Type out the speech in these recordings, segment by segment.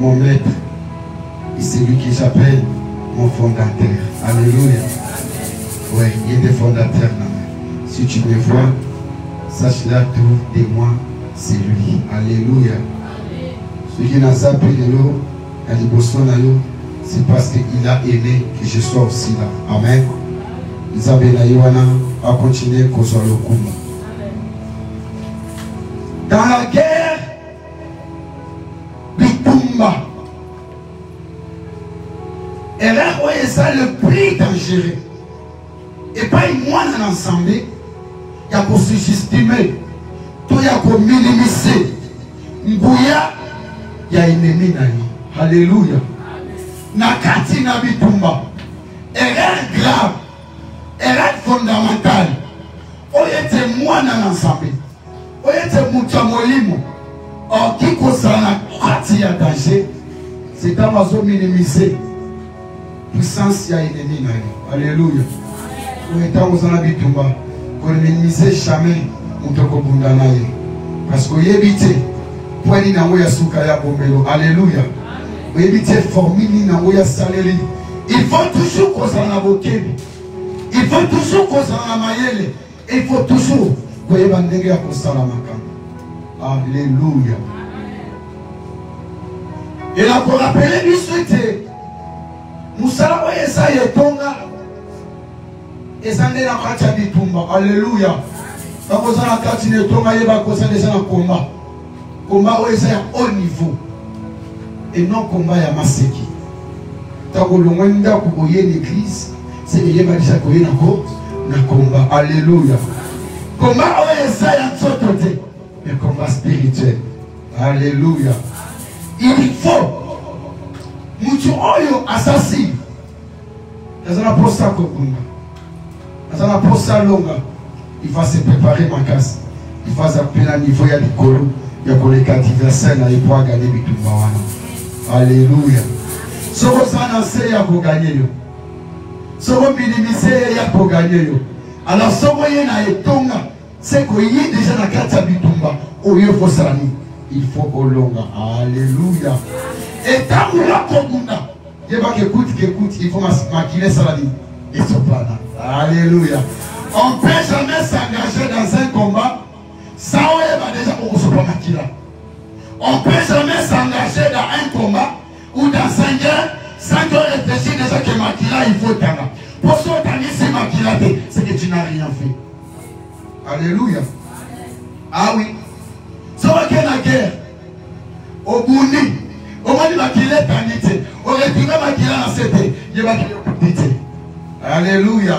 mon maître. Et c'est lui que j'appelle mon fondateur. Alléluia. Oui, il y a des fondateurs. Si tu me vois, sache-la tout de moi, c'est lui. Alléluia. Ce qui n'a pas pris de l'eau, c'est parce qu'il a aimé que je sois aussi là. Amen. Isabella Yohana a continué qu'on soit le coup. Dans la guerre, Bitumba, et là, c'est ça le plus dangereux. Et pas moi dans l'ensemble, il y a qu'on sous-estimer, tout il y a qu'on minimiser. Mbouya, il y a une ennemi. Alléluia. Nakati na Bitumba, erreur grave, erreur fondamentale. Oyete moi dans l'ensemble. Oyete moutamolimo. Or, qui concerne la partie à danger, c'est quand on va minimiser. Puissance, il y a une ennemi. Alléluia. Oyete moutamolimo Bitumba. Pour minimiser jamais moutamolimo. Parce que yébite, pour aller dans le soukaya bombelo. Alléluia. Il faut toujours qu'on s'en avoque. Il faut toujours qu'on s'en amaille. Il faut toujours qu'on s'en amaille. Alléluia. Et là, pour rappeler lui souhaiter, Moussala Esa Yetonga, Esande la Katia Bitumba. Alléluia. Quand vous en avez Katia Tonga, il va causer des gens en combat. Combat Esa à haut niveau. Et non combat à Maseki. Tant que l'on a l'église, c'est que l'on a déjà un combat. Alléluia. Combat mais combat spirituel. Alléluia. Il faut Moutou Oyo assassin. Il va se préparer ma casse. Il va s'appeler à niveau, il y a des colos. Il y a les adversaires qui vont gagner Bitumba. Alléluia. Ce que vous annoncez, il y a pour gagner. Ce que vous minimisez, il y a pour gagner. Alors, ce que vous avez, c'est qu'il y a déjà la carte Bitumba. Il faut au long. Alléluia. Et tant que vous avez, il faut maquiller ça. Et ce plan. Alléluia. On ne peut jamais s'engager dans un combat sans déjà maquiller. On ne peut jamais s'engager dans un combat ou dans un guerre sans que réfléchir déjà que Makila, il faut t'en. Pour ce que c'est Makila, c'est que tu n'as rien fait. Alléluia. Ah oui. Ce qui est la guerre, au Bundi, au moins de Makila est tanité, au retour de Makila dans cette vie, il va quitter. Alléluia.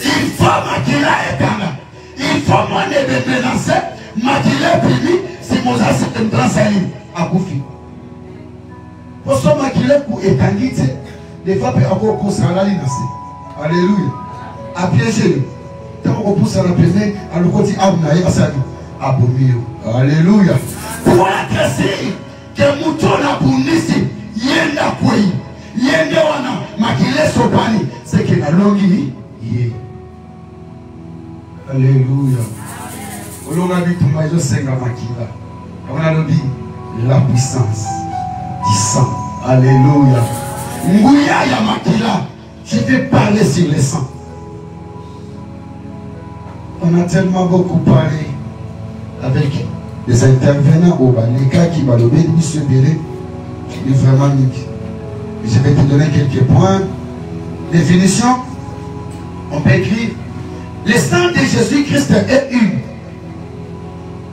Il faut Makila est là. Il faut moi de menacer, Makila est fini. Si Moses est un grand salut à Koufi. Pour ce qu'il est étangité, des fois, il y a encore un alléluia. À piéger. Tant qu'on pousse à la plaine, à l'autre côté, à Bomio. Alléluia. Pour être sûr que Mouton a bounisi, Yenda Kouy, Yenda Wana, Makile Sopani, c'est qu'il a longi. Alléluia. On a vu tout le monde, je sais Makila. On a dit la puissance du sang. Alléluia. Ngouya Yamakila. Je vais parler sur le sang. On a tellement beaucoup parlé avec les intervenants au bas. Les gars qui vont le bénir, M. Bélé, il est vraiment unique. Je vais te donner quelques points. Définition. On peut écrire: le sang de Jésus-Christ est une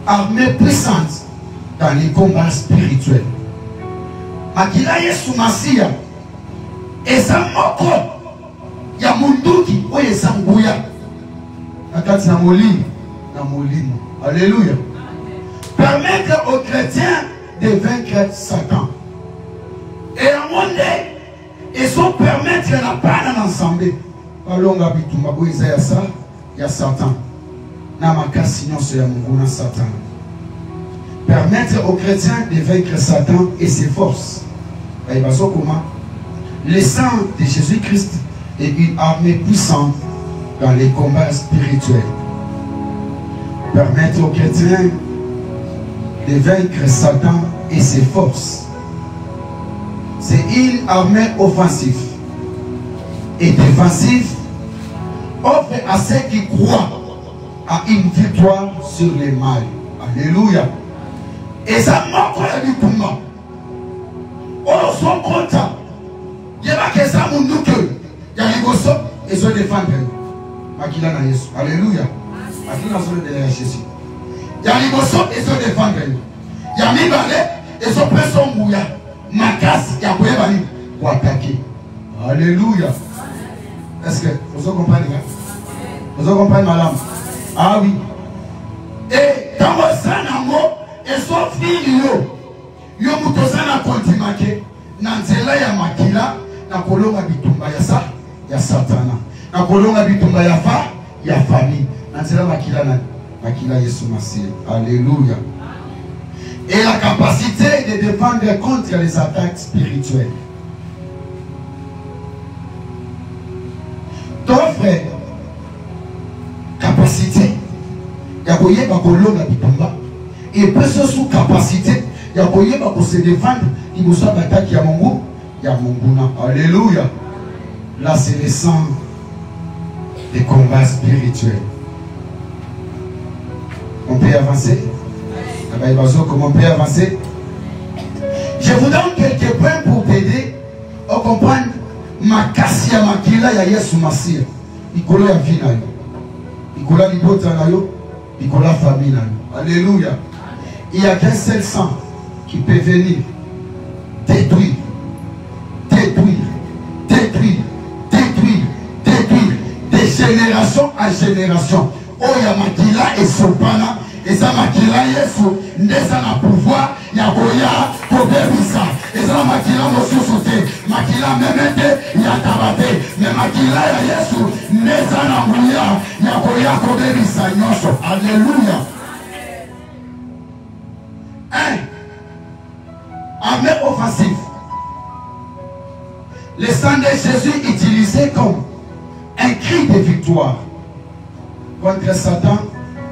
armée puissante dans les combats spirituels. Makila Yesu Masia eza moko ya munduki oyo eza nguya nakati na molimo. Alléluia. Permettre aux chrétiens de vaincre Satan. Et en monde ils sont permettre na pas ensemble balonga bituma bo eza ya ça ya Satan na makasi nyonso ya Mungu na Satan. Permettre aux chrétiens de vaincre Satan et ses forces. Comment? Le sang de Jésus-Christ est une armée puissante dans les combats spirituels. Permettre aux chrétiens de vaincre Satan et ses forces. une armée offensive et défensive offre à ceux qui croient à une victoire sur les mal. Alléluia. Et ça manque la bitumba. On s'en compte. Il y a que ça mon doute. Il y a les gosses et se défendre. Makila na Yesu. Alléluia. Makila sur le Jésus. Il y a les gosses et se défendre. Il y a mis balai et se prend son mouilla. Makas, il y a quoi bali pour attaquer. Alléluia. Est-ce que vous comprenez? Vous comprenez madame? Ah oui. Et dans le sanamo, et son fils, yo mutosana kontimake, nanzela ya makila, na kolonga bitumba ya sa, ya satana. Na kolonga bitumba ya fa, ya famille. Nanzela makila na makila Yesu Masih. Alléluia. Et la capacité de défendre contre les attaques spirituelles. Ton frère, capacité, il y a quoi kolonga bitumba. Et peu sous capacité, il y a quoi se défendre, il vous soit attaque ya Mungu, ya Munguna. Alléluia. Là c'est le sang des combats spirituels. On peut avancer? Comment on peut avancer? Je vous donne quelques points pour t'aider à comprendre ma kassia makila ya Yesu Masih. Ikola ya vie na yo. Ikola libota na yo. Ikola famille na yo. Alléluia. Il n'y a qu'un seul sang qui peut venir détruire, détruire, détruire, détruire, détruire, de génération à génération. Oya makila et sopana. Et ça makila Yesu, ndesa na pouvoir, ya goya, kobebisa. Et ça makila mosusote, makila memete, ya tabate. Mais makila ya Yesu, ndesa na mouya, ya goya, kobebisa nyonso. Alléluia. Armée offensive. Le sang de Jésus utilisé comme un cri de victoire contre Satan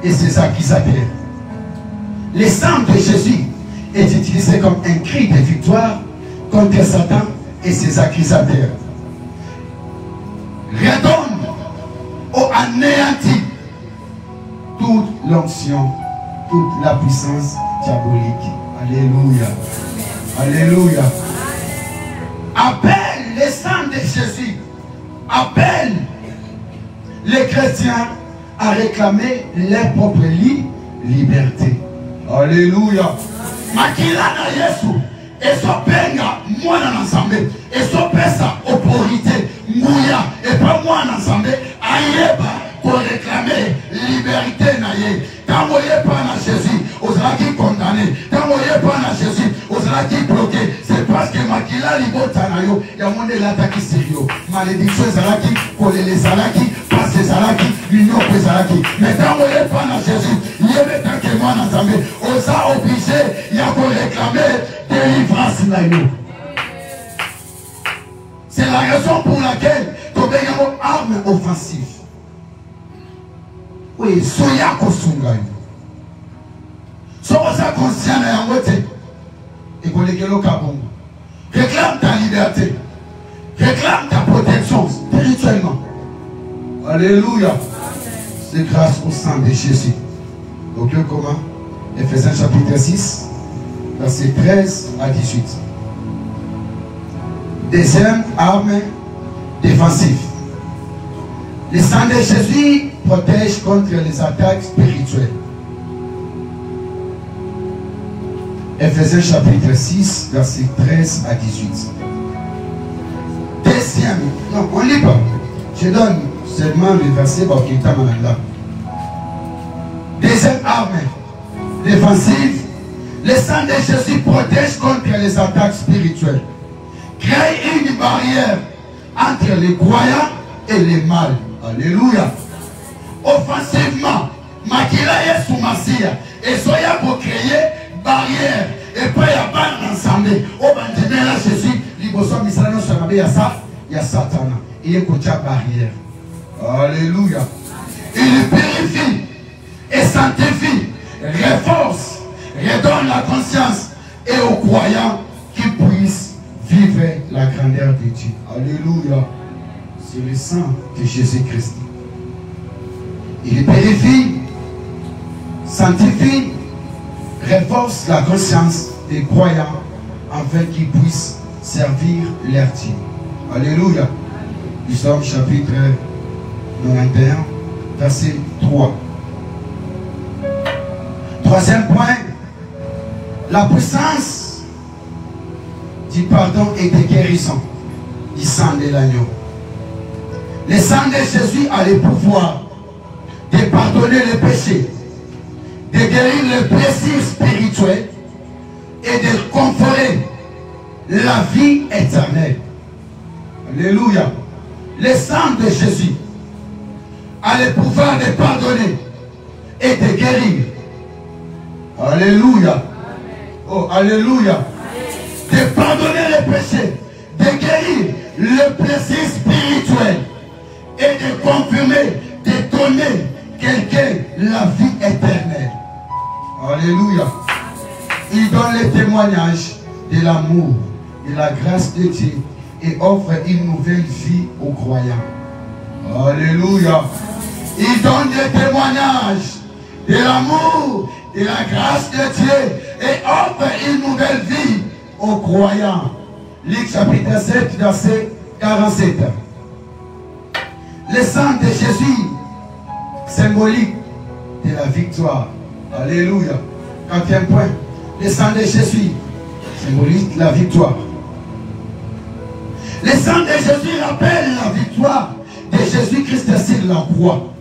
et ses accusateurs. Le sang de Jésus est utilisé comme un cri de victoire contre Satan et ses accusateurs. Redonne ou anéantit toute l'onction, toute la puissance diabolique. Alléluia. Alléluia. Appelle le sang de Jésus. Appelle les chrétiens à réclamer leur propre liberté. Alléluia. Makila na Yesu. Esopenga mwana na Nzambe. Esopesa autorité. Mouya. Et pas mwana Nzambe. Ayeba pour réclamer liberté na ye. Quand vous n'êtes pas dans Jésus, vous allez condamné. Quand vous n'êtes pas dans Jésus, vous allez bloqué. C'est parce que Makila Libotanayo, il y a monde l'attaque sérieux. Malédiction Zalaki, Kolele Zalaki, Passé Zalaki, l'union Zalaki. Mais quand vous n'êtes pas dans Jésus, il y a des temps que moi dans Zambé, on a obligé, il y a qu'on réclamer délivrance na yo. C'est la raison pour laquelle tu as une arme offensive. Oui, soya kosunga. Soya conscient na yangote. Et qu'on les kabongo. Réclame ta liberté. Réclame ta protection spirituellement. Alléluia. C'est grâce au sang de Jésus. Donc comment? Ephésiens chapitre 6, verset 13 à 18. Deuxième arme défensive. Le sang de Jésus protège contre les attaques spirituelles. Ephésiens chapitre 6, verset 13 à 18. Deuxième, non, on ne lit pas. Je donne seulement le verset pour qu'il t'amène là. Deuxième arme défensive. Le sang de Jésus protège contre les attaques spirituelles. Crée une barrière entre les croyants et les mal. Alléluia. Offensivement, Makila Yesu Masih et soya pour créer barrière et pas ya ban ensemble. Au bandimela Jésus, liboso misrano sanabe ya sa ya Satana. Il y a une barrière. Alléluia. Il purifie et sanctifie, renforce, redonne la conscience et aux croyants qui puissent vivre la de Dieu. Alléluia. C'est le sang de Jésus-Christ. Il purifie, sanctifie, renforce la conscience des croyants afin qu'ils puissent servir leur Dieu. Alléluia. Nous sommes chapitre 91, verset 3. Troisième point, la puissance du pardon et de guérison du sang de l'agneau. Le sang de Jésus a le pouvoir de pardonner les péchés, de guérir les blessures spirituelles et de conférer la vie éternelle. Alléluia. Le sang de Jésus a le pouvoir de pardonner et de guérir. Alléluia. Oh, alléluia. De pardonner les péchés, de guérir le plaisir spirituel et de confirmer, de donner quelqu'un la vie éternelle. Alléluia. Il donne le témoignage de l'amour, de la grâce de Dieu et offre une nouvelle vie aux croyants. Alléluia. Il donne le témoignage de l'amour, de la grâce de Dieu et offre une nouvelle vie aux croyants. Luc chapitre 7, verset 47. Le sang de Jésus, symbolique de la victoire. Alléluia. Quatrième point. Le sang de Jésus, symbolique de la victoire. Le sang de Jésus rappelle la victoire de Jésus-Christ sur la croix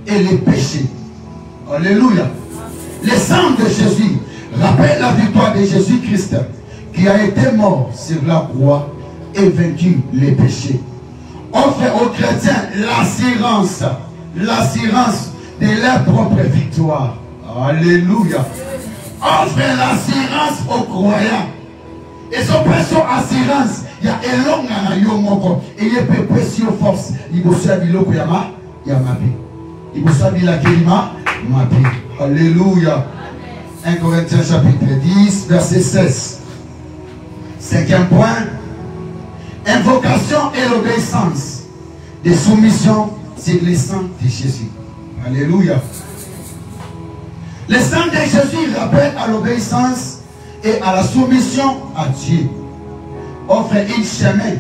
et les péchés. Alléluia. Le sang de Jésus rappelle la victoire de Jésus-Christ qui a été mort sur la croix et vaincu les péchés. Offre aux chrétiens l'assurance de leur propre victoire. Alléluia. Offre l'assurance aux croyants. Et son personne assurance, il y a un long à yomoko. Et il y a peu précieux force. Il vous soit biloko yama, yamapi. Il vous soit bilakirima, mapi. Alléluia. 1 Corinthiens chapitre 10, verset 16. Cinquième point. Invocation et l'obéissance. Des soumissions sur le sang de Jésus. Alléluia. Le sang de Jésus rappelle à l'obéissance et à la soumission à Dieu. Offre un chemin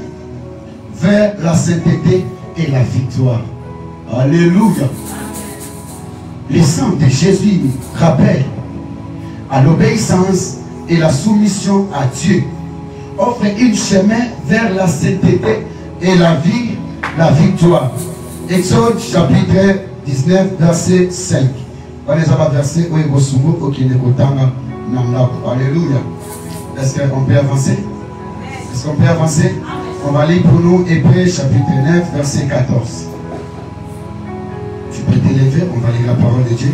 vers la sainteté et la victoire. Alléluia. Le sang de Jésus rappelle à l'obéissance et la soumission à Dieu. Offre un chemin vers la sainteté et la victoire. Exode chapitre 19, verset 5. Alléluia. Est-ce qu'on peut avancer? Est-ce qu'on peut avancer? On va lire pour nous Hébreux chapitre 9, verset 14. Tu peux t'élever, on va lire la parole de Dieu.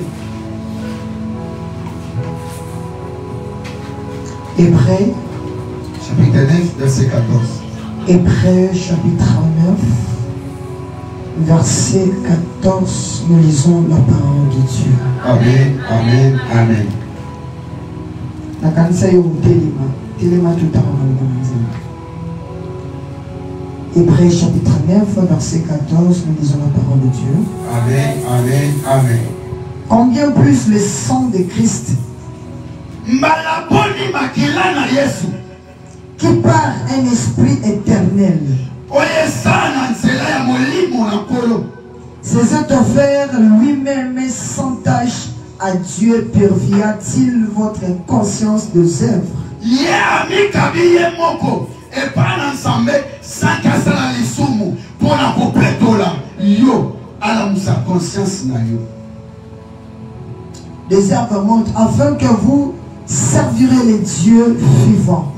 Hébreux chapitre 9, verset 14. Hébreux chapitre 9, verset 14, nous lisons la parole de Dieu. Amen, amen, amen. La kanisa yo telema tout à Hébreux chapitre 9, verset 14, nous lisons la parole de Dieu. Amen, amen, amen. Combien plus le sang de Christ, Malaboni makilana Yesu, qui par un esprit éternel s'est offert lui-même sans tâche à Dieu, purifia-t-il votre conscience de œuvres? Des œuvres montrent afin que vous servirez les dieux vivants.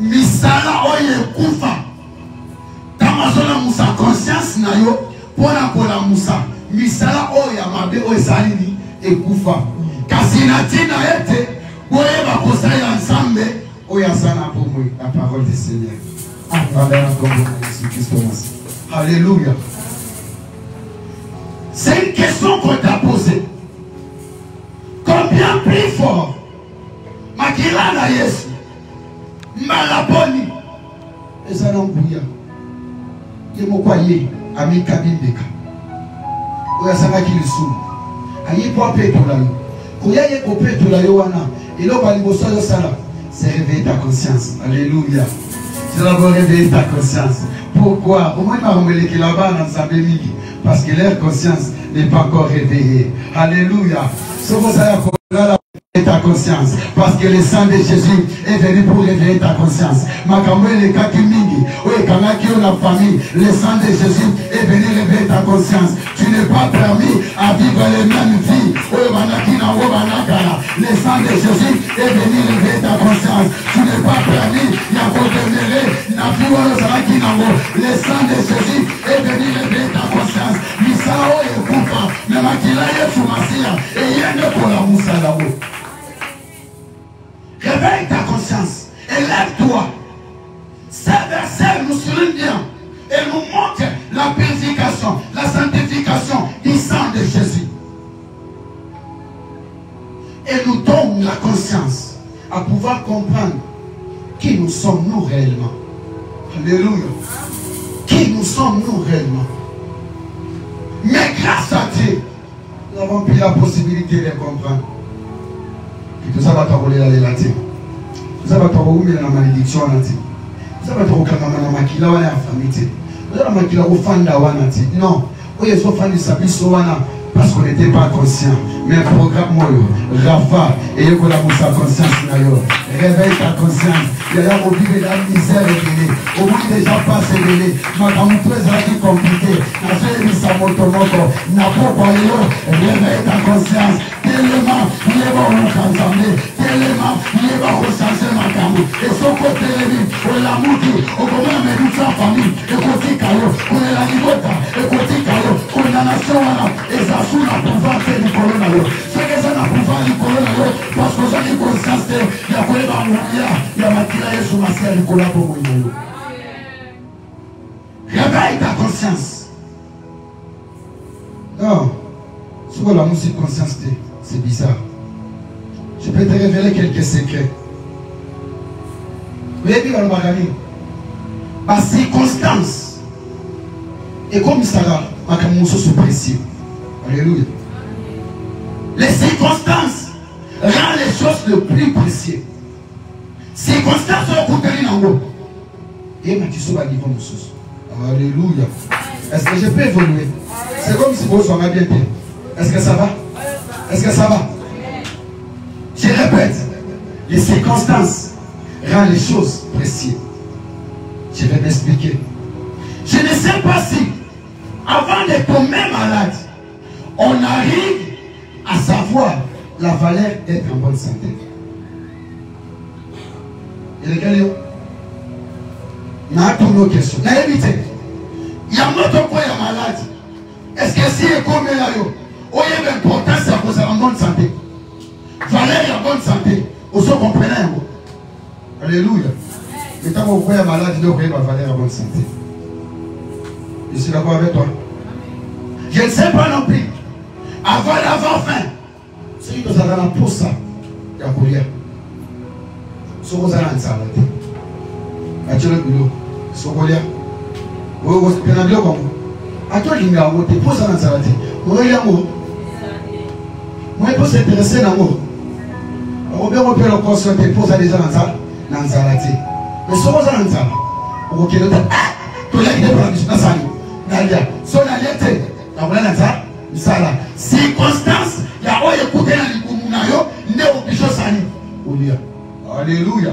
Conscience na yo pona kola musa misala oya mabe oyesali ekufa kasi na tina ete boye ba kosala ensemble oyasana pour moi la parole du Seigneur. Alléluia. C'est une question qu'on t'a posée. Combien plus fort makila na Yesu malaboni et ça non bouillant. Et mon croyez, ami cabine de cas. Ou ya sanga qui le sous. Aïe pour paix pour la yo. Quand y a un copain pour la yo wana. Et là, on va aller sala. C'est réveiller ta conscience. Alléluia. C'est d'abord réveiller ta conscience. Pourquoi? Au moins, il m'a remis que là-bas, dans sa bémigi. Parce que leur conscience n'est pas encore réveillée. Alléluia. Ce que vous avez réveiller ta conscience. Parce que le sang de Jésus est venu pour réveiller ta conscience. Makamwe le kakimingi. Oui, quand on a la famille, le sang de Jésus est venu réveiller ta conscience. Tu n'es pas permis à vivre les mêmes vies. Oui, manakina, oui, manakana. Le sang de Jésus est venu réveiller ta conscience. Tu n'es pas permis, il y a pas de mêler. Le sang de Jésus est venu réveiller ta conscience. Misao et Koufa, mais Makila et Soumassia, et il y a une pour la Moussa là-haut. Réveille ta conscience. Élève-toi. Ces versets nous soulignent bien. Et nous montrent la purification, la sanctification du sang de Jésus. Et nous donnent la conscience à pouvoir comprendre qui nous sommes nous réellement. Alléluia. Qui nous sommes nous réellement. Mais grâce à Dieu, nous avons pris la possibilité de comprendre. Et tout ça va t'envoler dans les latins. Tout ça va t'envoler dans la malédiction. Tout ça va t'envoler dans la maquilla ou dans la famille. Tout ça va t'envoyer dans la famille. Non. Oui, il faut faire du sapisso parce qu'on n'était pas conscient. Mais un programme, Rafa, et il faut la conscience. Réveille ta conscience. Il y a au vivre la misère révélée. Au moins déjà pas révélé. Ma camoufle est compliqué. La seule mise à motomoto. N'a pas parlé. Réveille ta conscience. Tellement, il est bon au Kanzamé. Tellement, il est bon au changer ma camoufle. Et son côté, on l'a mouti. On commence à mettre sa famille. Et côté Kayo, on est la libota. Et côté Kayo, on est la nation. Et ça sous la pouvoir faire du colonna. C'est que ça n'a pouvoir du colonna. Parce que ça n'est conscience. Il y a quoi il y a Makila et Soumassia du colonna pour moi. Réveille ta conscience. Non. Souvent la musique conscience, c'est bizarre. Je peux te révéler quelques secrets. Vous voyez bien le bagami. Par circonstance. Et comme ça là, ma camoufle se précise. Alléluia. Les circonstances rendent les choses le plus précieuses. Circonstances sont coûtées en haut. Et ma tissou va niveau de alléluia. Est-ce que je peux évoluer? C'est comme si vous soyez bien. Est-ce que ça va? Est-ce que ça va? Je répète, les circonstances rendent les choses précieuses. Je vais m'expliquer. Je ne sais pas si, avant de tomber malade, on arrive à savoir la valeur d'être en bonne santé. Et les gars, il y a une autre question. Il y a un autre point malade. Est-ce que si il comme là, il y a l'importance à cause de la bonne santé. Valeur de la bonne santé. Vous comprenez? Alléluia. Mais quand vous voyez malade, il doit avoir la valeur de la bonne santé. Je suis d'accord avec toi. Je ne sais pas non plus. Avant l'avant-fin, c'est que vous avez la pousse. Il y a courir. Si vous avez un salade. Il y a le boulot. Si vous avez un boulot comme vous. Attends, il y a un boulot. Vous avez un salade. Vous avez un boulot. Moi, il faut s'intéresser dans le mot. On peut le consulter pour ça déjà dans le salade. Mais si vous avez un salade, vous avez un salade. Tout le monde est dans le salade. Si on a l'été, on a un salade. Circonstance, il y a un écouté dans le alléluia.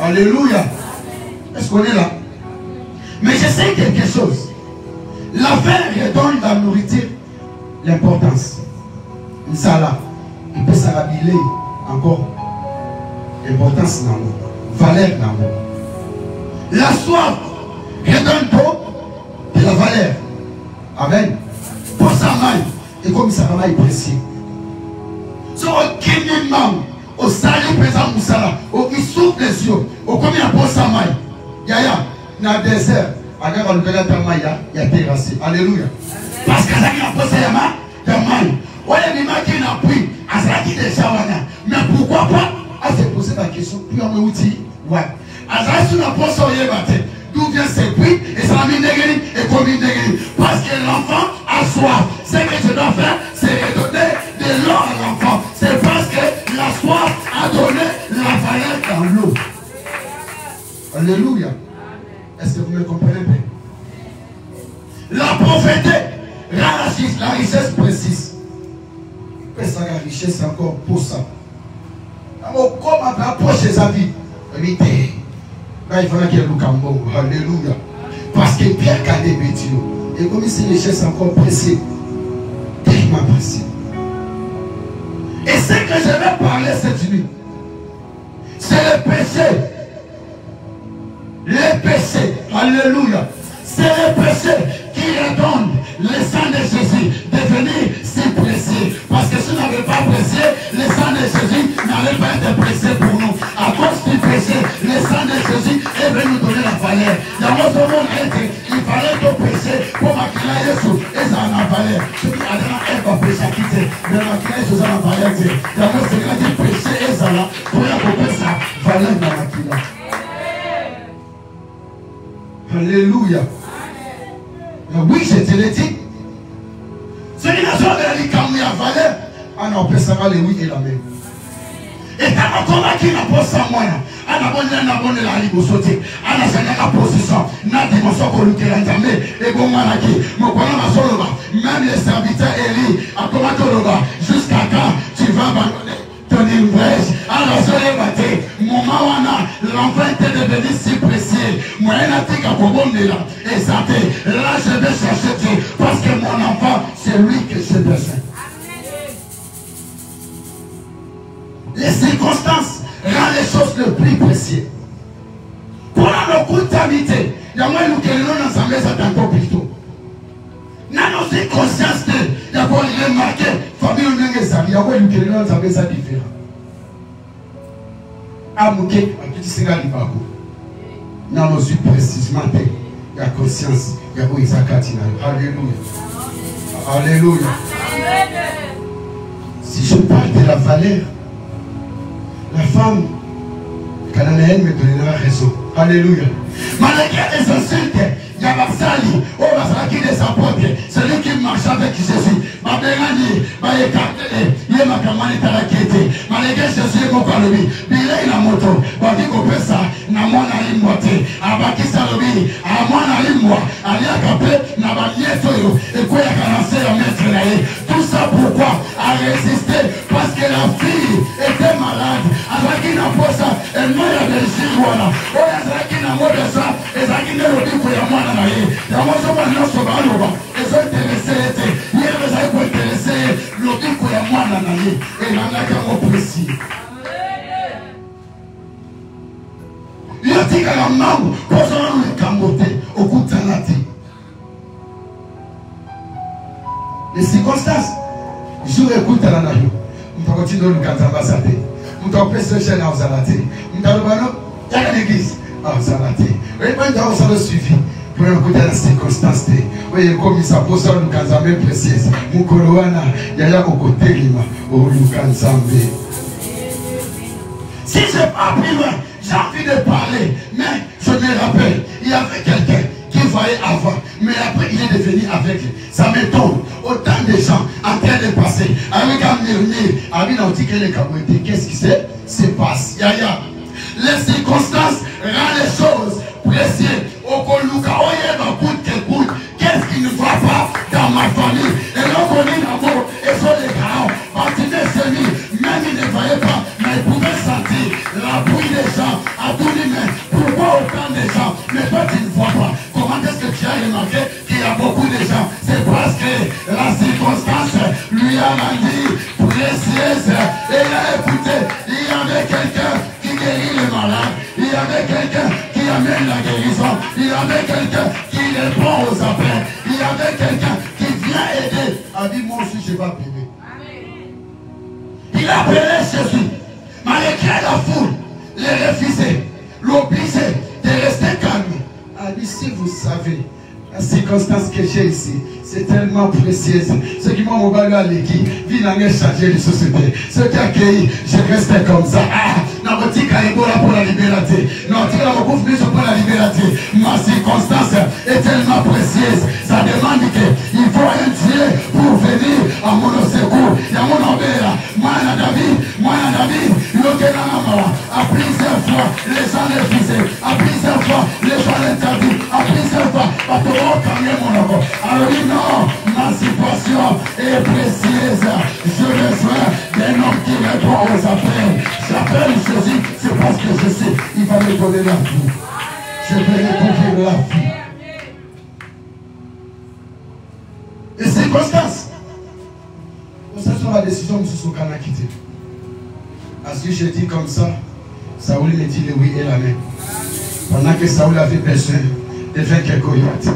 Alléluia. Est-ce qu'on est là? Mais je sais quelque chose. La faim redonne la nourriture l'importance. Ça là, il peut s'habiller encore. Importance dans nous. Valeur dans nous. La soif redonne de la valeur. Amen. Pour sa main. Et comme ça va être précis. Sur aucun membre. Au salut présent Moussala, au qui souffle les yeux, au combien pour sa maille. Yaya, dans le désert, à la nouvelle il y a terrassé. Alléluia. Parce que ça qui a posé la main, la maille. Ouais, les mains qui n'ont pris, à ça qui déjà wana. Mais pourquoi pas? À se poser la question, puis on me dit, ouais. À ça, si on a posé au yébaté, d'où vient ces prix, et ça Parce que l'enfant a soif. Ce que je dois faire, c'est redonner de l'eau à l'enfant. C'est parce que la soif a donné la valeur dans l'eau. Alléluia. Est-ce que vous me comprenez bien? La pauvreté rend la richesse précise. Mais ça, la richesse, c'est encore pour ça. Comme approche sa vie, là il fallait qu'il y ait le cambo. Alléluia. Parce que Pierre a des bêtises. Et comme ici, les richesses encore pressées. Tellement pressées. Et ce que je vais parler cette nuit, c'est le péché. Les péchés. Alléluia. C'est le péché qui redonne le sang de Jésus devenir si précieux. Parce que si on n'avait pas précieux, le sang de Jésus n'allait pas être précieux pour nous. À cause du péché, le sang de Jésus est venu nous donner la valeur. Il y a un moment il fallait que péché pour maquiller Jésus et ça en a valeur. Ce qui a donné un va péché à quitter. Mais maquiller Jésus en a valeur. Il y a un secret du péché et ça là pour y accomplir ça valeur dans la maquiller. Alléluia. Mais oui, je te l'ai dit. C'est une nation de la vie quand il y a valeur. On peut savoir le oui et la même. Et quand on a qui n'a pas ça, moi, on a bonne la libre sauter. On a sa position. On a dimension qu'on lui a jamais. Et bon, on a qui. Même les serviteurs Élie, à comment tu le vas. Jusqu'à quand tu vas abandonner ton ivresse. Alors, je l'ai battu. Mon maman, l'enfant était devenu si précieux. Moi, il a dit qu'à Bobon est là. Et ça fait. Là, je vais chercher Dieu. Parce que mon enfant, c'est lui que j'ai besoin. Les circonstances rendent les choses le plus précieuses. Pour la comptabilité, il y a moins de que nous ensemble, ça encore plus tôt. Nous avons aussi conscience que il y a pas de marqué, famille ou il y a moins de que nous ensemble, ça différent. Amouké, un petit signal du parcours. Nous avons aussi précisément, il y a conscience, il y a où Isaac Alléluia. Alléluia. Si je parle de la valeur, la femme cananéenne me donnera raison. Alléluia. Malgré les insultes, il y a Barsali, des apôtres, celui qui marche avec Jésus. Babengani, Bayekartele, Yemakamani Tarakete, malgré Jésus et mon palobi, Bilay la moto, Babiko Pesa, Namona Imote, Abaki Salobi, Amona Imo, Aliakape, Nabanieto, et quoi a lancé la maître naïe. Tout ça pourquoi? A résisté parce que la fille était malade. Azaki n'a pas ça, elle m'a dit de Chigwana. Oh, Azaki n'a pas de ça, et Azaki n'a pas dit pour la moine naïe. Il y a moi, je vois non sur Baloba, et sont intéressés, il y a des gens qui sont intéressés, l'autre pour la moine naïe, et l'on a qu'à mon précis. Il a dit qu'à la main, posons le camoté, au coup de tanati. Les circonstances, je écoute à la naïe. On va continuer le canzamba saté. On va presser chez nous à la télé. On va il y a l'église. Ah, ça va être. Et puis, on va suivi. Pour écouter la circonstance. Oui, comme ça pose le canzamba précise. Mon coloana, il y a au côté lima. Au canzamba. Si je pas plus loin, j'ai envie de parler. Mais je me rappelle, il y avait quelqu'un qui voyait avant. Mais après, il est devenu aveugle. Ça m'étonne. Autant de gens en train de passer. Avec un murmure, avec un petit qu'est-ce qui se passe? Yaya. Les circonstances rendent les choses précieuses. Qu'est-ce qui ne va pas dans ma famille? Et l'on connaît l'amour et sur les grands. Martinez s'est mis, même il ne voyait pas, mais il pouvait sentir la bouille des gens à tout les mains. Pourquoi autant de gens? Mais toi tu ne vois pas. Comment est-ce que tu as remarqué qu'il y a beaucoup de gens? C'est parce que la circonstance lui a rendu précieuse. Et il a écouté, il y avait quelqu'un qui guérit les malades. Il y avait quelqu'un qui amène la guérison. Il y avait quelqu'un qui répond aux appels. Il y avait quelqu'un qui vient aider. A dit, moi aussi je vais payer. Il appelait Jésus. Malgré la foule, les refuser, l'obliger de rester calme. A dit, si vous savez la circonstance que j'ai ici, c'est tellement précieux. Ce qui m'a mobile à l'équipe, vie n'a rien changé de société. Ce qui a accueilli, je restais comme ça. Ah, n'a pas dit pour la liberté. Non, tu n'as pas pour la liberté. Ma circonstance est tellement précieuse. Ça demande qu'il faut un Dieu pour venir à mon secours. Il y a mon obéra, moi David, à plusieurs fois, les gens refusés, à plusieurs fois, les gens interdits, à plusieurs fois, parce que mon encore. Alors non, ma situation est précieuse. Je besoin d'un homme qui répond aux appels. J'appelle Jésus, c'est parce que je sais, il va me donner la vie. Je vais découvrir la vie. Et circonstances. Ça sur la décision de ce qu'on a quitté. Parce que je dis comme ça, Saoul me dit le oui et la main. Pendant que Saoul avait besoin de vaincre Goliath,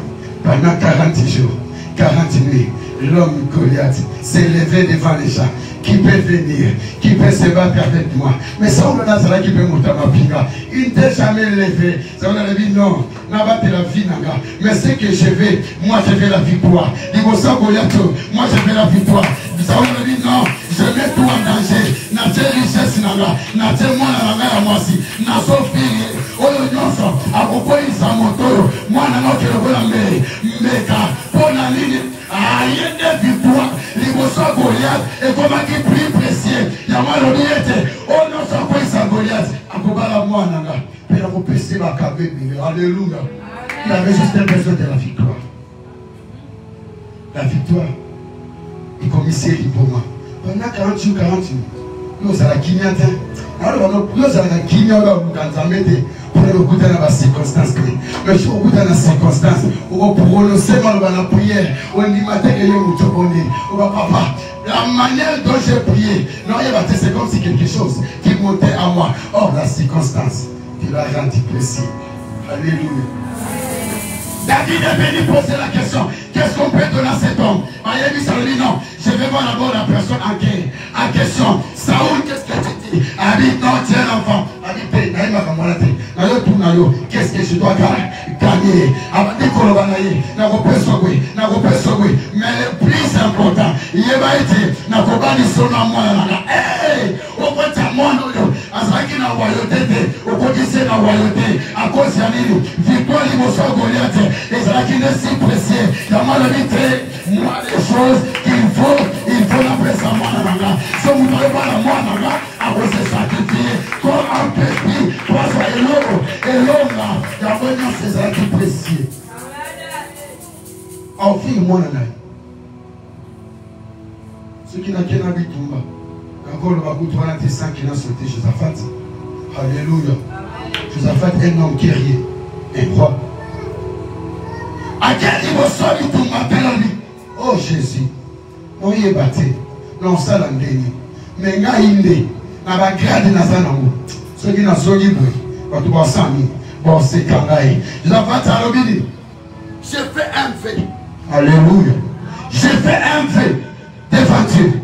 pendant 40 jours, 40 nuits, l'homme Goliath s'est levé devant les gens. Qui peut venir, qui peut se battre avec moi. Mais Saoul n'a pas qui peut monter ma pinga. Il ne t'est jamais levé. Saoul a dit non, n'a pas de la vie, nanga. Mais c'est que je vais, moi je vais la victoire. Il faut ça Goliath, moi je vais la victoire. Saoul a dit non, je mets tout en danger. N'a pas de richesse, nanga. N'a pas de moi, nanga, moi aussi. N'a pas de fille. Oyo nyonso, à propos de sa moto, moi n'a pas de la mer. Mais car, pour la ligne, il y a des victoires. Il faut ça Goliath. Et comment qui prie précieux. Il y a moi le diète. Oh non, ça quoi ça Goliath. À propos de la moi, nanga. Mais la repécer ma cabine. Alléluia. Il avait juste besoin de la victoire. La victoire. Et comme ici, pour moi. Pendant 40 jours, 40 jours. Nous allons guignoter. Alors, nous allons guignoter quand on mette pour le goûter dans la circonstance. Mais je vous dans la circonstance. On va prononcer mal dans la prière. On dit matin que nous on va papa. La manière dont j'ai prié, non, c'est comme si quelque chose qui montait à moi. Or, la circonstance, il l'a rendu précis. Alléluia. David est venu poser la question, qu'est-ce qu'on peut donner à cet homme? Il dit non, je vais voir d'abord la personne en question. Saoul, qu'est-ce que tu dis? Il dit non, tu es l'enfant. Il dit, qu'est-ce que je dois gagner? Mais le plus important, il va être, à cause de victoire, et si précieux, moi les choses qu'il faut l'appeler ça moi. Si vous n'avez pas la moi, à cause de sacrifier, comme un petit, et l'homme là, il y a vraiment ces actes précieux. En fin, moi, ceux qui n'ont qu'un habit tomba, encore le bagou 35 qui n'a sauté Josaphat. Alléluia. Josaphat est un homme guerrier, un roi. À quel niveau ça il tombe à lui? Oh Jésus, on y est battu. Non, ça l'a gagné. Mais il y a une idée. Il y a un grade dans sa langue. Ceux qui n'ont pas dit, quand tu vois ça, bon, c'est quand même. Josaphat a dit, j'ai fait un fait. Alléluia. J'ai fait un fait devant Dieu.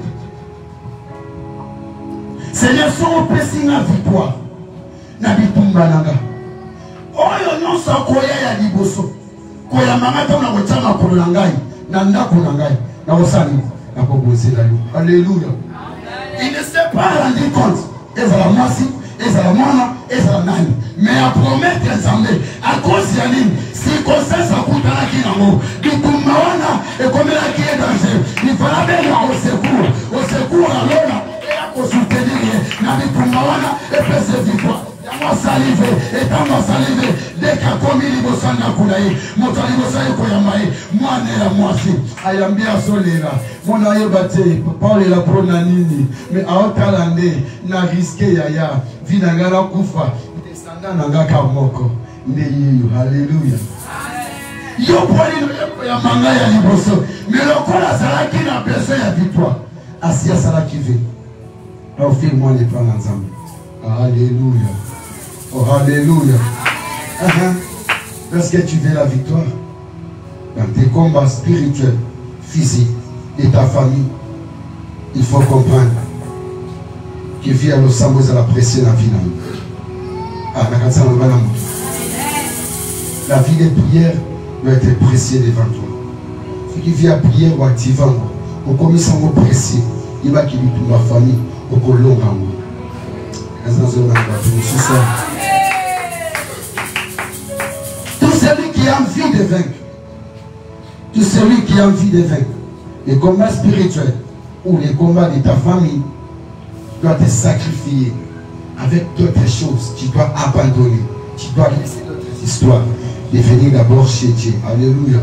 Seigneur, son pressing la victoire. Nabitumba nanga. Oyo nyonso akoya ya liboso. Koya mangata na kochama kolongai. Na ndako nangai. Na osani. Na kobosela yo. Alléluia. Il ne s'est pas rendu compte. Ezala mwasi, ezala mwana, ezala nani. Mais à promettre ensemble, à cause de l'île, si conscience a coûté la kinamo, du Kumawana et comme la qui est danger, il fallait bien au secours à l'homme et à soutenir, n'a dit Kumawana et faire ses victoires. Moi salivé, et dans ma salivé, dès qu'à commis l'Ibosan n'a coulaé, mon talibosan est koyamae, moi n'est la moitié, ayambia solera, mon aïe batté, Paul est la pronanini, mais à Otalande, n'a risqué yaya, vinagara koufa, descendant n'angaka moko, neyo, alléluia. Yo poli no ya manga ya liboso, mais le kola salaki n'a besoin ya victoire, asia salaki ve, au fil moi les plans ensemble, alléluia. Oh, alléluia. Est-ce que tu veux la victoire dans tes combats spirituels, physiques et ta famille? Il faut comprendre que via le sang, vous allez apprécier la vie. La vie des prières doit être précieuse devant toi. Ce qui vient à prier ou activant, au commission précieux, il va qu'il toute ma famille au colon en moi. Tout celui qui a envie de vaincre, Tu celui qui a envie de vaincre les combats spirituels ou les combats de ta famille doit te sacrifier avec d'autres choses. Tu dois abandonner. Tu dois laisser d'autres histoires. De venir d'abord chez Dieu. Alléluia.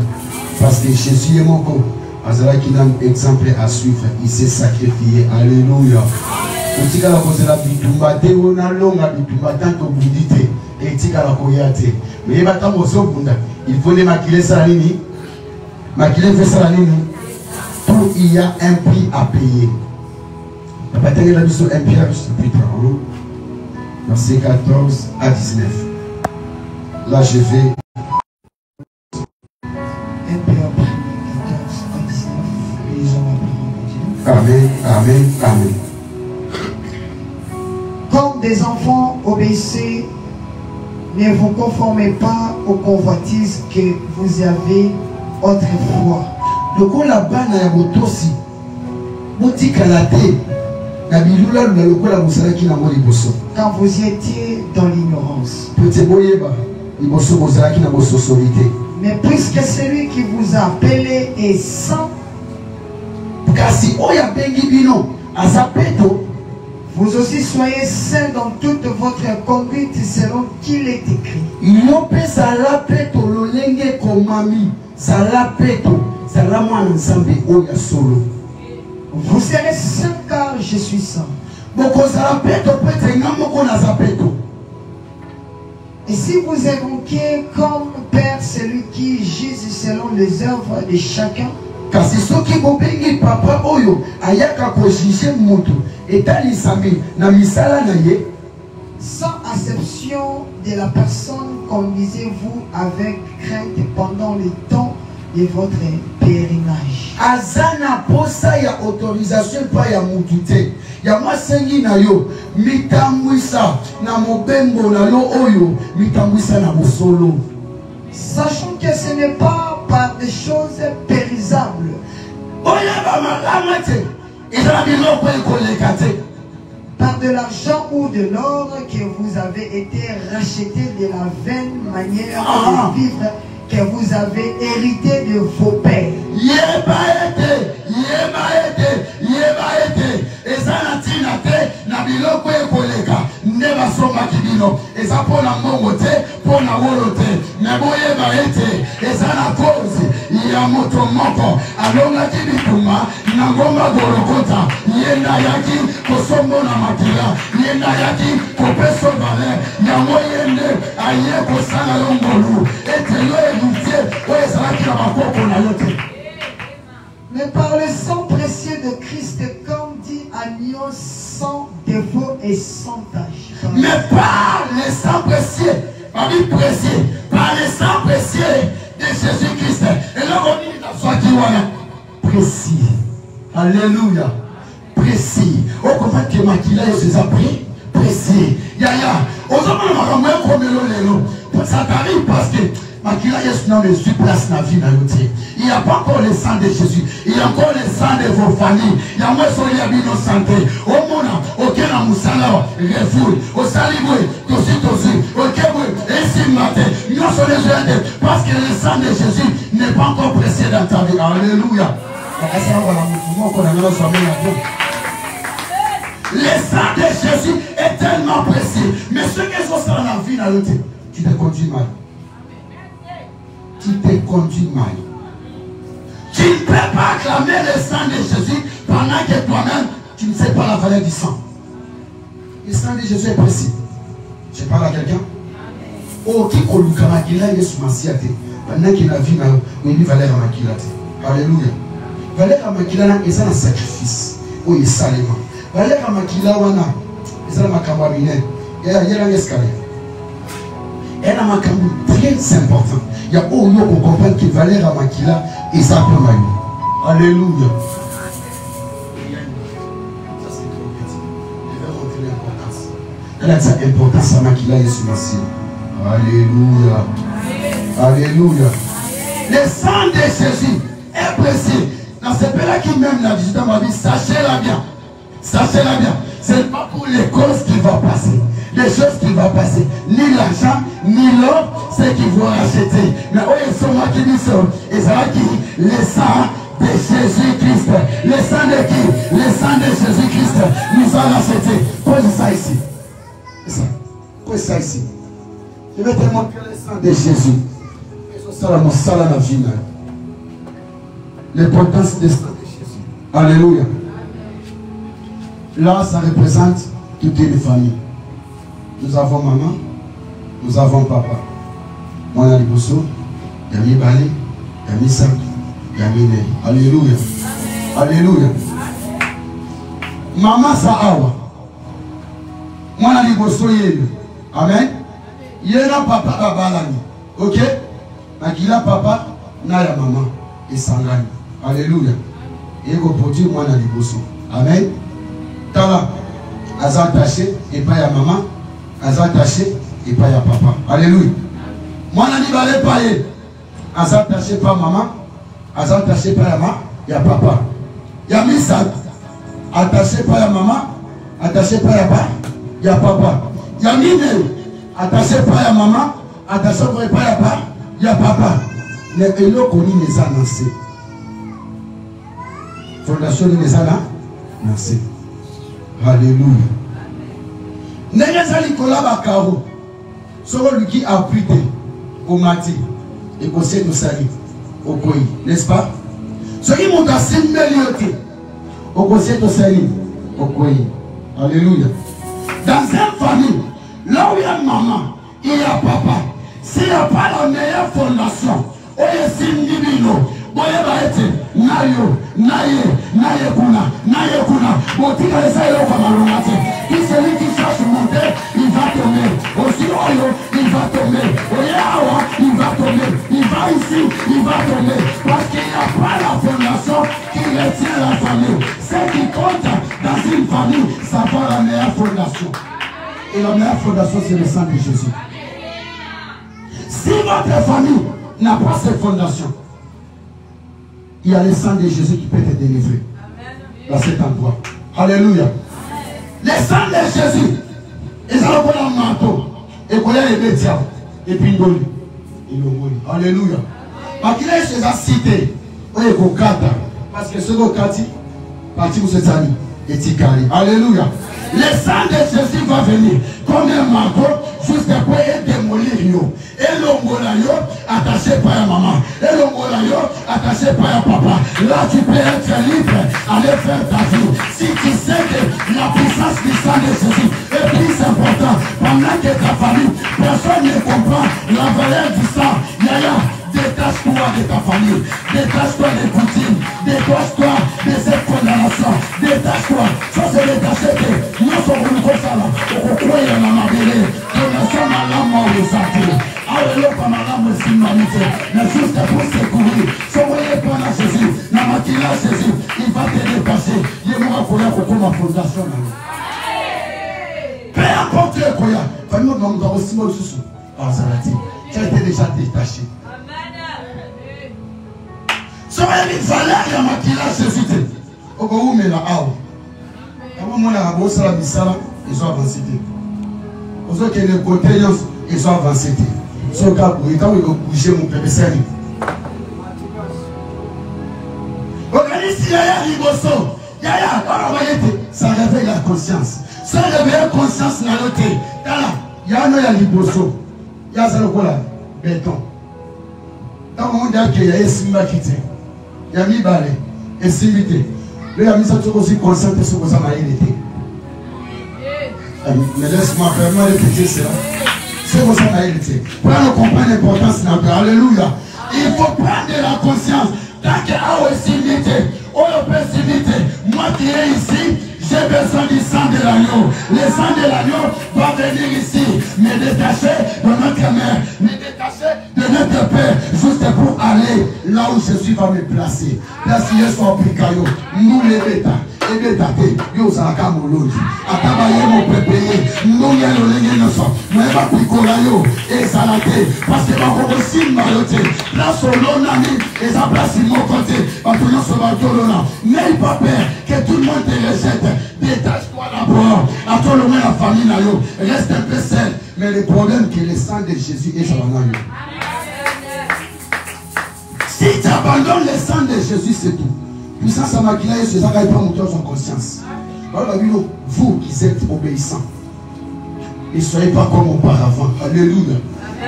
Parce que Jésus est mon corps. Azala qui donne un exemple à suivre. Il s'est sacrifié. Alléluia. Otika la cause la bitumba te ona longa bitumba tanto bundite et tika la koyate. Mais bata mozo bunda. Il faut les maquiller ça nini. Maquiller fait ça nini. Tout il y a un prix à payer. La bataille la mission un Pierre chapitre 1 verset 14 à 19. Là je vais Amen, amen, amen. Comme des enfants, obéissez, ne vous conformez pas aux convoitises que vous avez autrefois. Le coup la banne à Botosi, Botikalate, la biloula, le coup la Boussalaki n'a pas liboso. Quand vous étiez dans l'ignorance. Petit boyeba, liboso Boussalaki n'a pas solité. Mais puisque celui qui vous a appelé est saint, kasi oya bengi bino azapeto, vous aussi soyez saints dans toute votre conduite selon qu'il est écrit. Yope salapeto lolenge komami salapeto salamwana nzambe oya solo. Vous serez saints car je suis saint. Boko salapeto pete ngamoko na zapeto. Et si vous évoquez comme Père celui qui juge selon les œuvres de chacun, kasi soki bobengi papa oyo ayaka ko juger mutu etali sambi na misala na ye, sans acception de la personne, conduisez-vous avec crainte pendant le temps de votre pèlerinage. azana posa ya autorisation pa ya mutu te ya masengi na yo mitambwisa na mobembo na lo oyo mitambwisa na bosolo, Sachant que ce n'est pas par des choses périssables, par de l'argent ou de l'or que vous avez été rachetés de la vaine manière de vivre que vous avez hérité de vos pères. Mais par le sang précieux de Christ, comme dit Agneau, sans défaut et sans tache. Mais par le sang précieux, par le sang précieux de Jésus-Christ. Et là, on dit la soit qui voilà. Précis. Alléluia. Précis. On comprend que Makila est ses appris. Précis. Yaya. On se demande comment ça t'arrive parce que Makila est dans les place la vie. Il n'y a pas encore le sang de Jésus. Il y a encore le sang de vos familles. Il y a moins de nos santé. Au mona, aucun amusala, refoule, au saliboué, tosi, au keboué, et si matin, nous sommes les jeunes parce que le sang de Jésus n'est pas encore précieux dans ta vie. Alléluia. Le sang de Jésus est tellement précieux. Mais ce que sont dans la vie, tu te conduis mal. Tu te conduis mal. Tu ne peux pas acclamer le sang de Jésus pendant que toi-même, tu ne sais pas la valeur du sang. Le sang de Jésus est précis. Je parle à quelqu'un. Oh, qui koluka makila Yesu masiate. Pendant que la vie n'a une valeur à makila. Alléluia. Valeur à makila est un sacrifice. Oh, il est salement. Valeur à makila wana. C'est un makambo mineur. Il y a un escalier. Elle a un makambo très important. Il y a où on comprend que Valère Amakila est sa première. Alléluia. Ça c'est trop petit. Je vais montrer l'importance. Elle a sa importance à Makila et sur Massia. Alléluia. Alléluia. Le sang de Jésus est précis. Dans ce pays-là qui même la visite m'a dit, sachez-la bien. Sachez-la bien. Ce n'est pas pour les causes qui vont passer. des choses qui vont passer. Ni l'argent, ni l'or, c'est qui vont racheter. Mais oh, ils sont moi qui disent ça. Et ça va qui le sang de Jésus-Christ. Le sang de qui? Le sang de Jésus-Christ nous a racheté. Pose ça ici. C'est ça. Pose ça ici. Je vais te montrer le sang de Jésus. L'importance du sang de Jésus. Alléluia. Là, ça représente toute une famille. Nous avons maman, nous avons papa. Moi, il y a Liboso, il y a Mibali, il y a Misa, il y a Mine. Alléluia. Alléluia. Maman, ça awa. Moi, il y a Liboso, amen. Il y a papa, babalani. Ok? Nakila papa, na ya maman. Et sangani. Alléluia. Et il produit moi, il y a Liboso. Amen. Tala, aza attaché et pas à maman, aza attaché et pas à papa. Alléluia. Moi, je dis balé paye. Aza attaché pas maman, aza attaché pas à maman, il y a papa. Il y a Misa, attaché pas à maman, attaché pas à papa, il y a papa. Il y a Mine, attaché pas à maman, attaché pas à papa, il y a papa. Les élo connus les annoncés. Fondation les annoncés. Alléluia. N'est-ce Nicolas Bakaro, celui qui a prêté au Mati et au Seigneur Sali, au Koyi, n'est-ce pas? Celui qui monte à 5 millions au Seigneur Sali, au Koyi. Alléluia. Dans une famille, là où il y a maman, il y a papa, s'il n'y a pas la meilleure fondation, où il y a 6 millions. Qui celui qui cherche monter, il va tomber. Aussi Oyo, il va tomber. Oyawa, il va tomber. Il va ici, il va tomber. Parce qu'il n'y a pas la fondation qui retient la famille. Ce qui compte dans une famille, ça va la meilleure fondation. Et la meilleure fondation, c'est le sang de Jésus. Si votre famille n'a pas cette fondation, il y a le sang de Jésus qui peut te délivrer dans cet endroit. Alléluia. Le sang de Jésus, ils ont un manteau. Et qu'on a les médias. Et puis ils l'ont. Alléluia. Parce qu'il est chez la cité. On est au Kata. Parce que ce qu'on Kati, parti pour cette année. Et Tikari. Alléluia. Le sang de Jésus va venir comme un manteau juste après démolir yo. Et l'ongolayo attaché par maman. Et l'ongolayo attaché par papa. Là tu peux être libre, aller faire ta vie. Si tu sais que la puissance du sang de Jésus est plus importante pendant que ta famille, personne ne comprend la valeur du sang. Yaya, détache-toi de ta famille, détache-toi des coutumes, détache-toi de cette condamnation, détache-toi. Ça c'est détaché que nous sommes comme ça là. On croit à la mabélé, nous sommes à la mort de Satan. Alléluia, par la mort de l'humanité, mais juste pour secourir. Soyez pas là Jésus, la matinée Jésus, il va te dépasser. Il va falloir qu'on commence ma fondation. Peu importe le croyant, famille nous avons aussi mal sous. Ah, ça l'a dit. Tu as été déjà détaché. Soyez une valeur à maquillage Jésus. Au cas où mais là, avant moi la bosse la bisala, ils ont avancé. Aux autres qui les côtés, ils ont avancé. Sur le cas où ils ont bougé mon père Sani. Organise Yaya Liboso. Yaya, ça réveille la conscience. Ça réveille la conscience dans l'autre. Il y a un Liboso. Il y a ça le quoi béton. Dans le monde il y a un Simba qui tient. Il y a mis balai et simité. Lui il a mis ça tout aussi concentré sur ça m'a été. Mais laisse-moi vraiment répéter cela. C'est pour ça m'a été. Pour nous comprendre l'importance de notre alléluia. Il faut prendre la conscience. Tant qu'il y a aussi simité, moi qui est ici, j'ai besoin du sang de l'agneau. Le sang de l'agneau va venir ici, me détacher de notre mère, me détacher de notre père, juste pour aller là où Jésus va me placer. Place Yesu Picayo, nous les bêta. Et bien, yo ça a mon atabaye mon pépé, nous y a le nous sommes, moi va picola yo, et ça l'a été, parce que ma aussi maloté, place au lonami, et ça place mon côté, en tout cas sur ma colonna, n'aie pas peur que tout le monde te rejette, détache-toi d'abord. Attends le moins la famille, reste un peu seul. Mais le problème c'est que le sang de Jésus est sur la main. Si tu abandonnes le sang de Jésus, c'est tout. Puissance à maquiller, c'est ça qui n'est pas monté en conscience. Alors, vous qui êtes obéissants, ne soyez pas comme auparavant. Alléluia.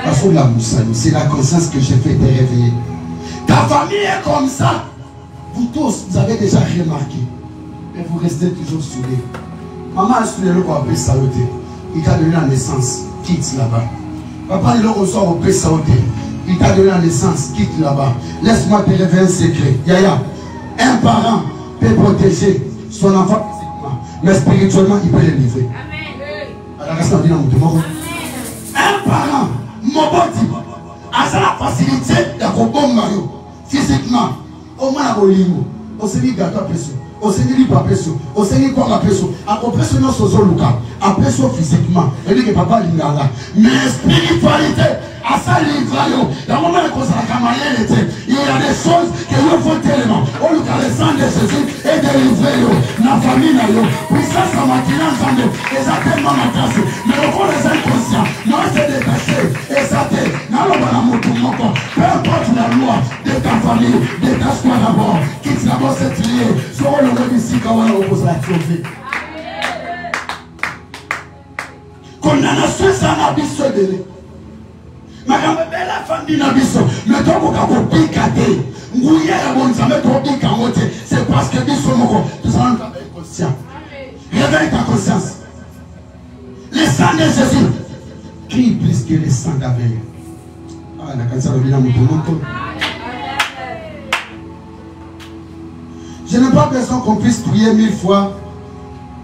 Parce que la moussaille, c'est la conscience que j'ai fait te réveiller. Ta famille est comme ça. Vous tous, vous avez déjà remarqué. Mais vous restez toujours soudés. Maman a soudé le corps saluté. Il t'a donné la naissance. Quitte là-bas. Papa, il ressort au paix saluté. Il t'a donné la naissance. Quitte là-bas. Laisse-moi te révéler un secret. Yaya, un parent peut protéger son enfant physiquement. Mais spirituellement, il peut le livrer. Amen. Un parent, Moboti, a la facilité de Mario physiquement. Au moins, on s'est dit gâteau à personne. On s'est dit pas personne. On s'est dit quoi à personne. À personne, on s'est dit à personne physiquement. Et dit que papa l'ingala. Mais spiritualité, à ça l'ingala. Dans le moment où il y a des choses que nous faut tellement. On le sang de Jésus et de livrer la famille. Puis ça, ça m'a tiré ensemble. Et ça tellement ma classe. Mais au fond, les inconscients, non, c'est détaché. Et ça t'est. Peu importe la loi de ta famille, détache-toi d'abord. Quitte d'abord cette liée. Sur le monde ici, quand on oppose la trouver. Condamnation, ça n'a pas besoin de lui. Ma la famille n'a pas besoin. Mais toi, vous avez piqué. C'est parce que nous sommes conscients. Réveille ta conscience. Le sang de Jésus crie plus que le sang d'Abel. Ah, la cancer de l'homme. Je n'ai pas besoin qu'on puisse prier 1000 fois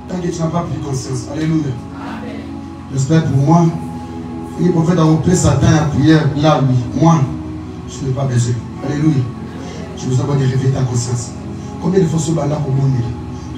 tant que tu n'as pas pris conscience. Alléluia. J'espère pour moi. Il faut faire dans Satan à prière là, oui. Moi, je n'ai pas besoin. Alléluia. Je vous envoie de réveiller ta conscience. Combien de fois ce bala pour mon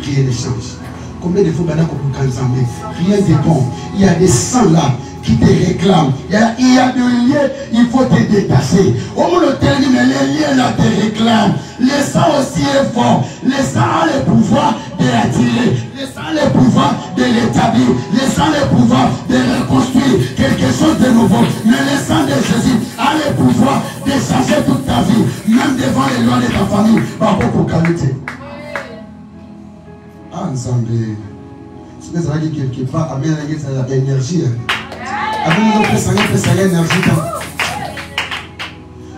rien ne change. Combien de fois bala pour Kanzamé, rien de bon. Il y a des sangs là qui te réclament. Il y a des liens, il faut te détacher. Au moins le terme, mais les liens là te réclament. Le sang aussi est fort. Le sang a le pouvoir de l'attirer. Le sang a le pouvoir de l'établir. Le sang a le pouvoir de reconstruire quelque chose de nouveau. Mais le sang de Jésus a le pouvoir de changer toute ta vie. Même devant les lois de ta famille. Pas beaucoup de qualité. Ah, ensemble. C'est ça qui quelque part amène l'énergie.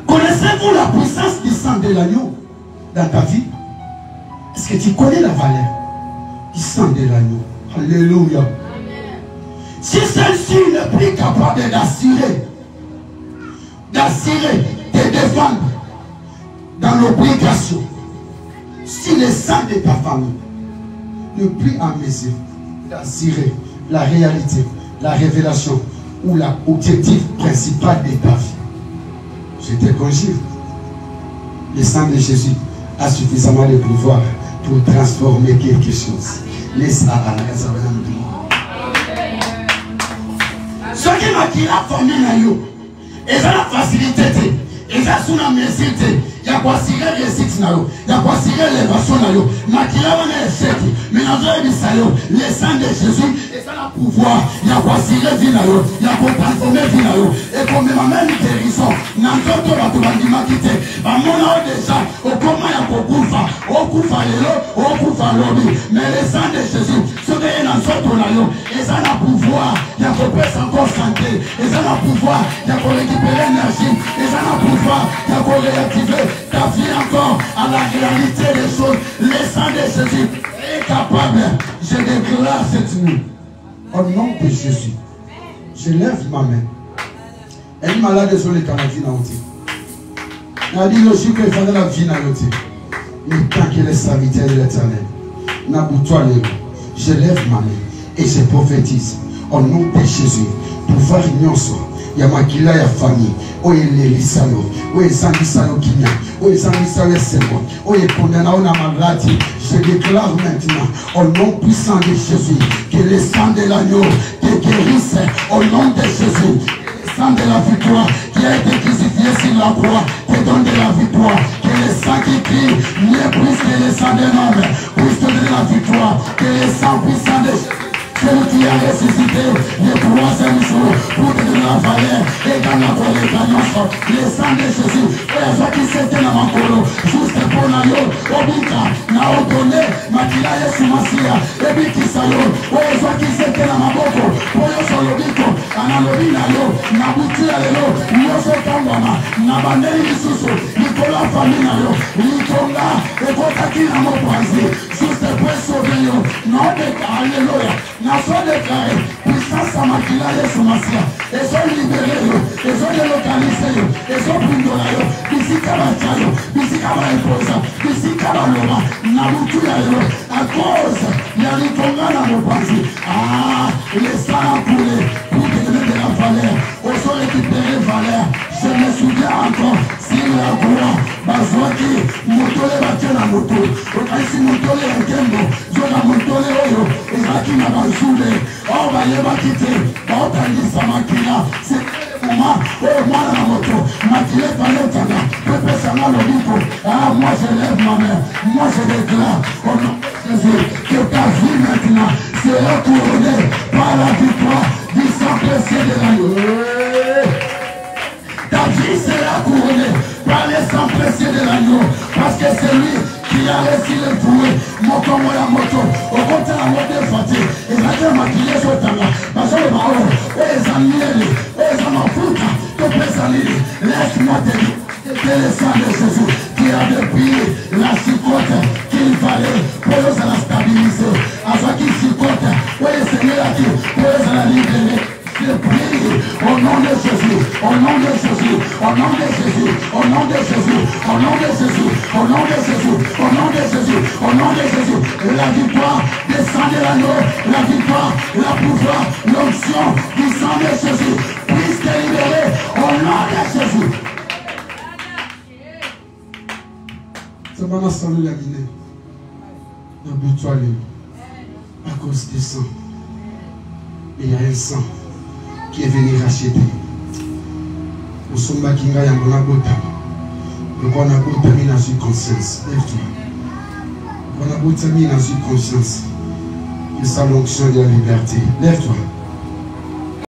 Connaissez-vous la puissance du sang de l'agneau dans ta vie? Est-ce que tu connais la valeur du sang de l'agneau? Alléluia. Si celle-ci n'est plus capable d'assurer, de défendre dans l'obligation, si le sang de ta famille n'est plus en mesure d'assurer la réalité, la révélation ou l'objectif principal de ta vie, je te conjure, le sang de Jésus a suffisamment de pouvoir pour transformer quelque chose. Laisse à la casa. Ce qui m'a dit la famille, et ça la facilité, et ça sous la mesure, il y a quoi cirer les six, il y a quoi cirer les vassaux, mais dans le sang de Jésus, et ça a pouvoir, il y a quoi cirer vie, il y a quoi transformer vie, et comme même guérison, n'entend pas tout le monde qui était, déjà, au comment il y a beaucoup, au coup lobby, mais le sang de Jésus, ce qui est dans son et ça a pouvoir, il y a qu'on peut encore santé, et ça a pouvoir, il y a qu'on récupérer l'énergie, et ça a pouvoir, il y a qu'on réactiver ta vie encore à la réalité des choses. Le sang de Jésus est capable. Je déclare cette nuit, au nom de Jésus, je lève ma main. Elle m'a là sur les Canadiens. Elle a dit logique qu'il fallait la vie dans l'autre. Mais tant qu'il est serviteur de l'éternel, je lève ma main et je prophétise au nom de Jésus. Pour faire union, il y a ma kila ya famille, où est l'Elisalo, où est Sanisalo Kinya, où est Sanisalo Sebo, où est condamné à la maladie. Je déclare maintenant, au nom puissant de Jésus, que le sang de l'agneau te guérisse au nom de Jésus. Le sang de la victoire qui a été crucifié sur la croix te donne de la victoire. Que le sang qui crie, mieux puisse que le sang d'un homme, puisse te donner la victoire, que le sang puissant de Jésus. Celui qui a ressuscité le troisième jour pour te donner la valeur et dans la volée gagnante, le sang de Jésus. Et à qui c'était dans mon colo, juste pour nayo, obika, na odonné, makila yesu masia, et biki sayo, et à qui c'était dans ma boko, pour yo solo biko, analobi na yo, na buti ya lelo, yo so kangwana, na bandeli lisusu, nikola famille na yo, nikonga, et kotaki na mo panzi, juste pour sauver yo, na odeka, alléluia. Soit déclaré, puissance à Makila Yesu Masia, et sont libérés, et sont délocalisés, et sont pundolayo, ici Kabachayo, ici Kabaïposa, ici Kabaloma, Nabutuyayo, à cause, il y a l'Itonga dans nos pensées. Ah, les sangs a coulé pour te donner de la valeur, on sont récupérés valeur. Je me souviens encore, si la courant, Bazwaki, Motole Batena Moto, Okaisi Motole Nkembo, Joga Motole Oyo, Ezaki Nabanzule, oh, Bayeba Kite, Baotangisa Makila, c'est le moment, oh, moi la moto, Makile Paletana, Pepe Sana Lobiko, ah, moi je lève ma main, moi je déclare, au nom de Jésus, que ta vie maintenant sera couronnée par la victoire du sang précieux de l'agneau. Ta vie sera couronnée par les sang précieux de l'agneau, parce que c'est lui qui a réussi le fouet, moto la moto, au côté la moto fatiguée, et la gueule maquillée sur ta main, parce que le baron, et les amis, et les amafuta, que pésalili, laisse-moi te dire, que le sang de Jésus, qui a depuis la chicote qu'il fallait pour nous la stabiliser, à ce qui chicote, pour le Seigneur a dit, pour nous la libérer. Je prie au nom de Jésus, au nom de Jésus, au nom de Jésus, au nom de Jésus, au nom de Jésus, au nom de Jésus, au nom de Jésus, au nom de Jésus. La victoire descend de l'agneau, la victoire, la pouvoir, l'onction du sang de Jésus, puisse te libérer au nom de Jésus. C'est maintenant salut la Guinée. Un but à cause du sang. Il y a un sang qui est venu racheter. Nous sommes à Kinga Yangona Bota. Donc on a mis dans une conscience. Lève-toi. On a mis dans une conscience. Et ça l'onction de la liberté. Lève-toi.